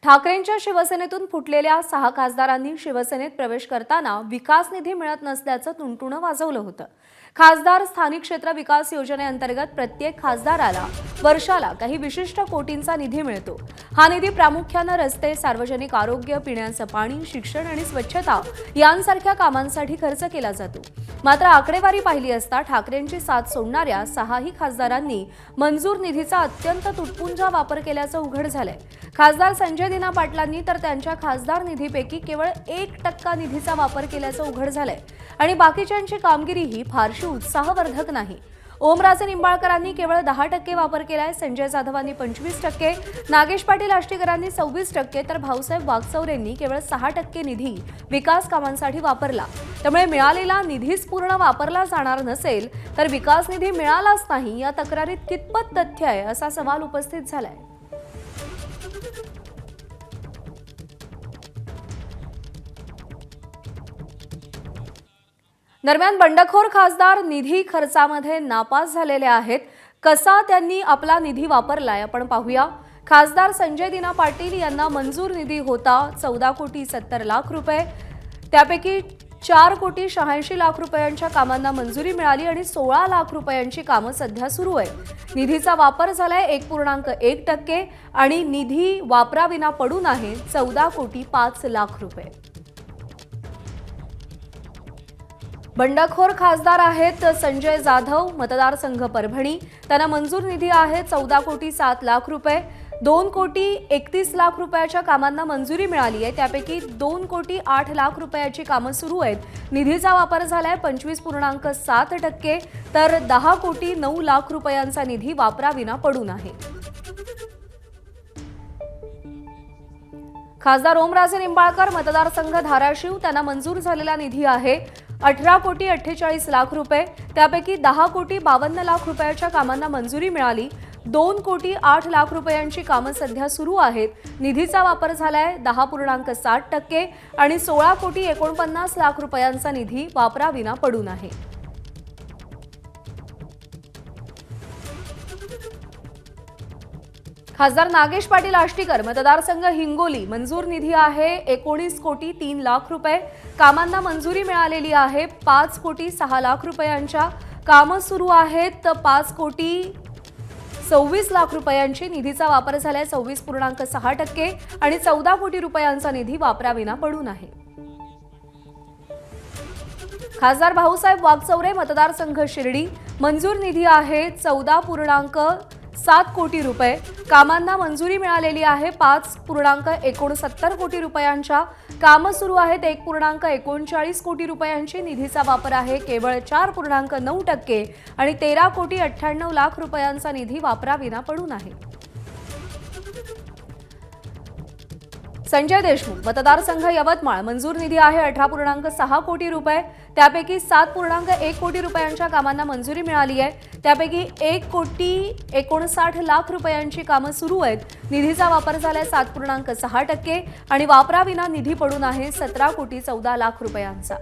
ठाकरेंच्या शिवसेनेतून फुटलेल्या 6 खासदारांनी शिवसेनेत प्रवेश करताना विकास निधी मिळत नसल्याचं तुणतुणं वाजवलं होतं। खासदार स्थानिक क्षेत्र विकास योजनेअंतर्गत प्रत्येक खासदाराला वर्षाला काही विशिष्ट कोटींचा निधी मिळतो। हा निधी प्रामुख्याने रस्ते, सार्वजनिक आरोग्य, पिण्याचं पाणी, शिक्षण आणि स्वच्छता यांसारख्या कामांसाठी खर्च केला जातो। मात्र आकडेवारी पाहिली असता ठाकरेंची साथ सोडणाऱ्या 6ही खासदारांनी मंजूर निधीचा अत्यंत तुटपुंजा वापर केल्याचं उघड झालंय। खासदार संजय दिना पाटलांनी तर त्यांच्या खासदार निधीपैकी केवळ 1% निधीचा वापर केल्याचं उघड झालंय आणि बाकीच्यांची कामगिरी ही फारशी उत्साहवर्धक नाही। ओमराजे निंबाळकरांनी केवळ 10% वापर केलाय, संजय जाधवांनी 25%, नागेश पाटील आष्टीकरांनी 26% तर भाऊसाहेब वागचौरेंनी केवळ 6% निधी विकास कामांसाठी वापरला। त्यामुळे मिळालेला निधीच पूर्ण वापरला जाणार नसेल तर विकास निधी मिळालाच नाही या तक्रारीत कितपत तथ्य आहे असा सवाल उपस्थित झालाय। दरम्यान बंडखोर खासदार निधी खर्चामध्ये नापास झालेले आहेत। कसा त्यांनी आपला निधी वापरलाय आपण पाहूया। खासदार संजय दिना पाटील यांना मंजूर निधी होता 14,70,00,000 रुपये। त्यापैकी 4,86,00,000 रुपयांच्या कामांना मंजुरी मिळाली आणि 16 लाख रुपयांची कामं सध्या सुरू आहेत। निधीचा वापर झालाय 1.1% आणि निधी वापराविना पडून आहे 14,05,00,000 रुपये। बंडखोर खासदार आहेत संजय जाधव, मतदारसंघ परभणी। त्यांना मंजूर निधी आहे 14,07,00,000 रुपये। 2,31,00,000 रुपयाच्या कामांना मंजुरी मिळाली आहे, त्यापैकी 2,08,00,000 रुपयाची कामं सुरू आहेत। निधीचा वापर झालाय 25.7% तर 10,09,00,000 रुपयांचा निधी वापराविना पडून आहे। खासदार ओमराजे निंबाळकर, मतदारसंघ धाराशिव। त्यांना मंजूर झालेला निधी आहे 18,48,00,000 रुपये। त्यापैकी 10,52,00,000 रुपयाच्या कामांना मंजुरी मिळाली। 2,08,00,000 रुपयांची कामं सध्या सुरू आहेत। निधीचा वापर झालाय 10.7% आणि 16,49,00,000 रुपयांचा निधी वापराविना पडून आहे। खासदार नागेश पाटील आष्टीकर, मतदारसंघ हिंगोली। मंजूर निधी आहे 19,03,00,000 रुपये। कामांना मंजुरी मिळालेली आहे 5,06,00,000 रुपयांच्या। कामं सुरू आहेत 5,26,00,000 रुपयांची। निधीचा वापर झालाय 26.6% आणि 14 कोटी रुपयांचा निधी वापराविना पडून आहे। खासदार भाऊसाहेब वागचौरे, मतदारसंघ शिर्डी। मंजूर निधी आहे 14.7 कोटी रुपये। कामांना मंजुरी मिळालेली आहे 5.69 कोटी रुपयांच्या। कामं सुरू आहेत 1.39 कोटी रुपयांची। निधीचा वापर आहे केवळ 4.9% आणि 13,98,00,000 रुपयांचा निधी वापराविना पडून आहे। संजय देशमुख, मतदारसंघ यवतमाळ। मंजूर निधी आहे 18.6 कोटी रुपये। त्यापैकी 7.1 कोटी रुपयांच्या कामांना मंजुरी मिळाली आहे, त्यापैकी 1,59,00,000 रुपयांची कामं सुरू आहेत। निधीचा वापर झालाय 7.6% आणि वापराविना निधी पडून आहे 17,14,00,000 रुपयांचा।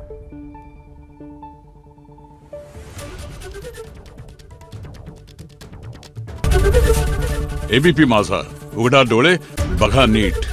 एबीपी माझा, उघडा डोळे बघा नीट।